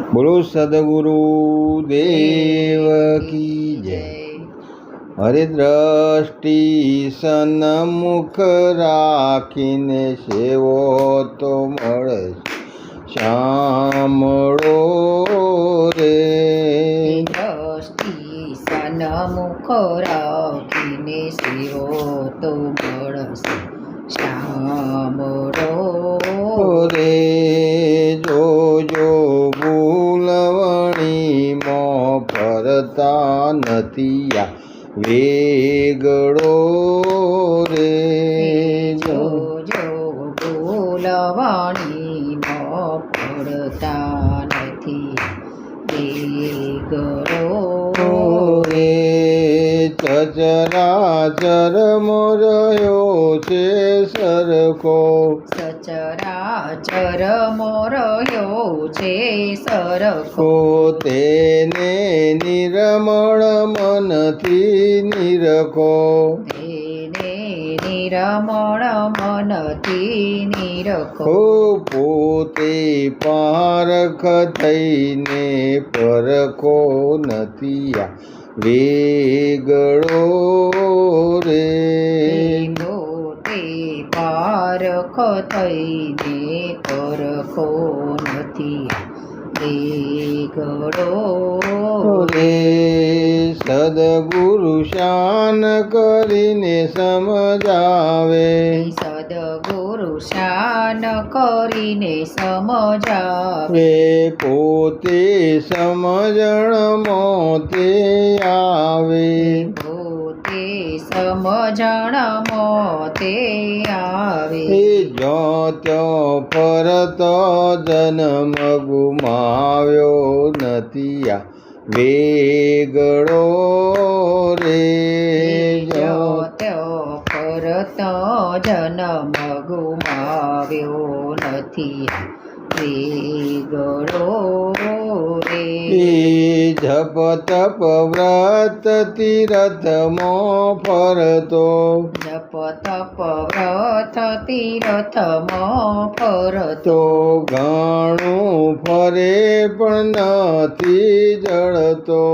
બોલો સદગુરુ દેવ કી જય। હરે દ્રષ્ટિ સન્મુખ રાખીને સેવો તો મળે સાંભળો રે। દ્રષ્ટિ સન્મુખ રાખીને સેવો તો મળશે સાંભળો રે। જોજો ભૂલવણીમાં ફરતા નથી આ વેગળો રે। જોજો ભૂલવણીમાં પડતા નથી વેગળો રે। સચરાચરમાં રહ્યો છે સરખો સચરાચરમાં રહ્યો છે સરખો તેને નિર્મળ મનથી નિરખો। તેને નિર્મળ મનથી નિરખો પોતે પારખ થઈને પરખો નથી આ વેગળો રે। પોતે પારખ થઈને પરખો નથી વેગળો રે। સદગુરુ શાન કરીને સમજાવે સદગુરુ શાન કરીને સમજાવે પોતે સમજણમાં તે આવે। પોતે સમજણમાં તે આવે જો ત્યો ફરતો જન્મ ગુમાવ્યો નથી આ વેગળો રે। જો ત્યો ફરતો જન્મ ગુમાવ્યો નથી વેગળો રે। જપ તપ વ્રત તીરથમાં ફરતો જપ તપ વ્રત તીરથમાં ફરતો તો ઘણું ફરે પણ નથી જળતો।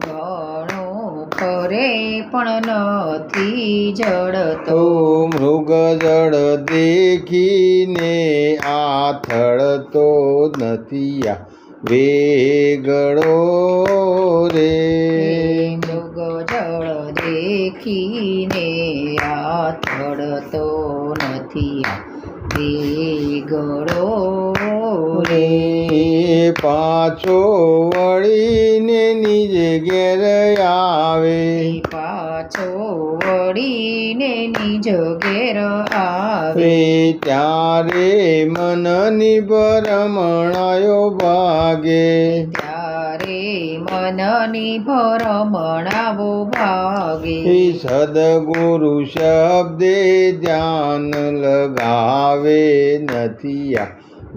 ઘણું ફરે પણ નથી જડતો તો મૃગ જળ દેખીને આથળતો નથી આ વેગળો રે। મૃગ જળ દેખીને આથડતો નથી વેગળો રે। પાછો વળીને નિજ ઘેર આવે પાછો વળીને નિજ ઘેર આવે ત્યારે મનની ભરમણાયો ભાગે। ત્યારે મનની ભરમણાવો ભાગે સદગુરુ શબ્દે ધ્યાન લગાવે નથી આ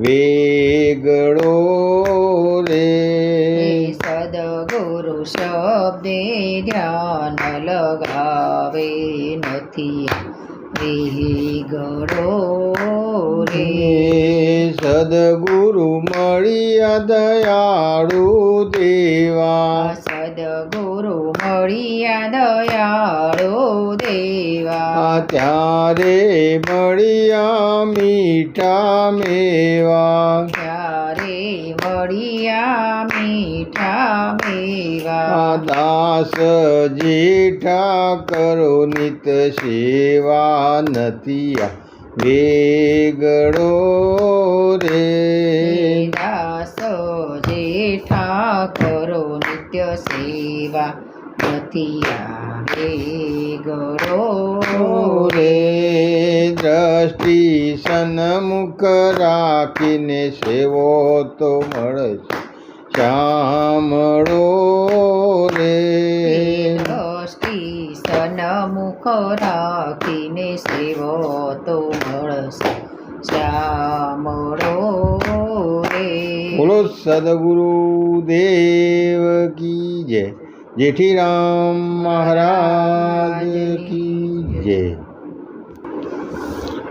વેગળો રે। સદગુરુ શબ્દે ધ્યાન લગાવે નથી વેગળો રે। સદગુરુ મળ્યા દયાળુ દેવા સદગુરુ મળ્યા દયાળો દેવા ત્યારે મળ્યા મીઠા મેવા। ત્યારે મળ્યા મીઠા મેવા દાસ જેઠા કરો નિત સેવા નથી આ વેગળો રે। દાસ જેઠા કરો નિત્ય સેવા નથી વેગળો રે। દ્રષ્ટિ સન્મુખ રાખીને સેવો તો મળે સાંભળો રે। દ્રષ્ટિ સન્મુખ રાખીને સેવો તો મળશે સાંભળો રે। બોલો સદગુરુ દેવ કી જય। જેઠીરામ મહારાજ કી જય।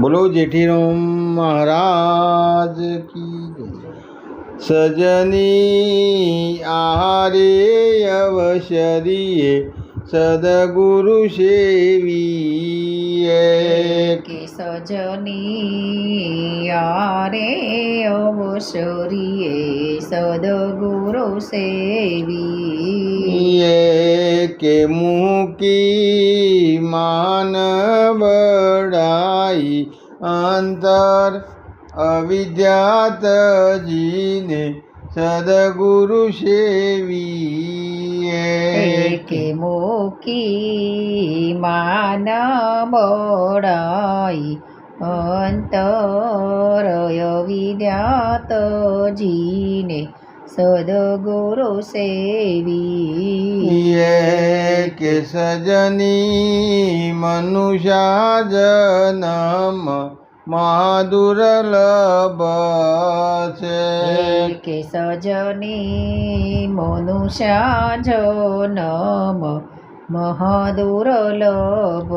બોલો જેઠીરામ મહારાજ કી જય। સજની આહારે અવસરીએ સદગુરુ સેવીએ કે સજની યારે અવસરીએ સદગુરુ સેવીએ કે મૂકી માન બડાઈ અંતર અવિદ્યા તજીને સદગુરુ સેવીએ કે મૂકી માન બળાઈ અંતર અવિદ્યાત જીને સદગુરુ સેવીએ કે સજની મનુષ્યા જન્મ મહાદુર્લભ છે કે સજની મનુષ્ય જન્મ મહાદુર્લભ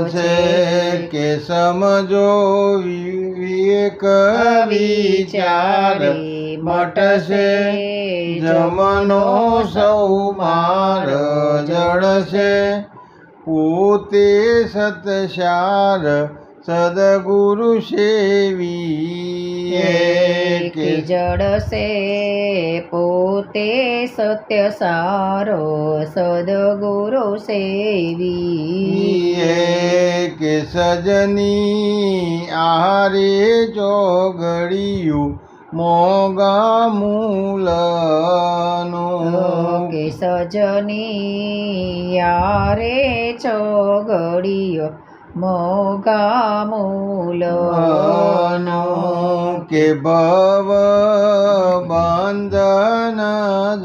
છે કે સમજો વિવેક વિચાર મટશે જમનો સૌ માર જળશે પોતે સતસાર સદગુરુ સેવીએ કે જડશે પોતે સત્ય સારો સદગુરુ સેવીએ કે સજની આહારે ચોગડિયું મોગા મૂલનું કે સજની યારે ચોગડિયો મોગા મૂલનો કે ભવ બંધન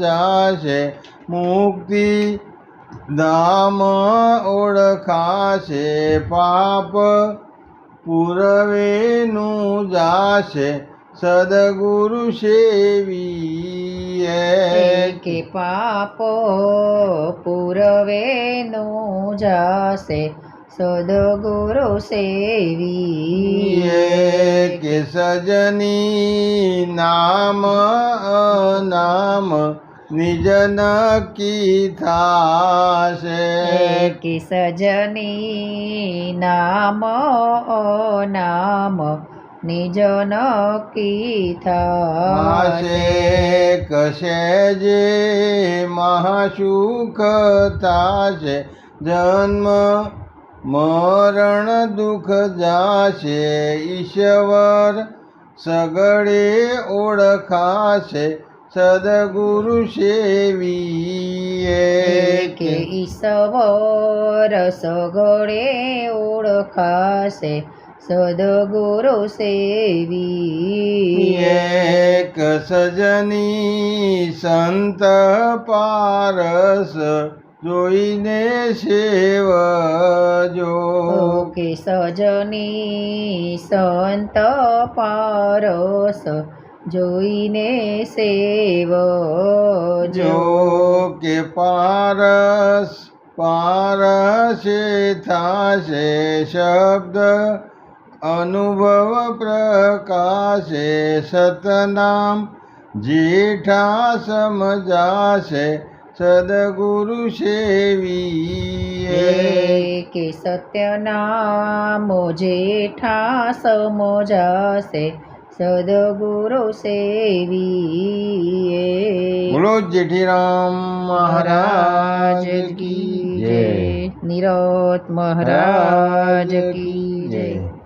જાશે મુક્તિ ધામ ઓળખાશે પાપ પૂરવેનું જાશે સદગુરુ સેવીએ કે પાપો પૂરવેનું જાશે સદગુરુ સેવીએ કે સજની નામ અનામ નિજ નક્કી થાશે કે સજની નામ નામ નિજ નક્કી થાશે કશે જે મહાસુખ થાશે જન્મ મરણ દુઃખ જાશે ઈશ્વર સગળે ઓળખાશે સદગુરુ સેવીએ કે ઈશ્વર સગળે ઓળખાશે સદગુરુ સેવીએ એક સજની સંત પારસ જોઈને સેવજો કે સજની સંત પારસ જોઈને સેવજો કે પારસ પારસે થાશે શબ્દ અનુભવ પ્રકાશે સતનામ જેઠા સમજાશે સદગુરુ સેવીએ કે સત્યનામો જેઠા સમજાશે સદગુરુ સેવીએ બોલો જેઠીરામ મહારાજ કી જય નિરોત મહારાજ કી જય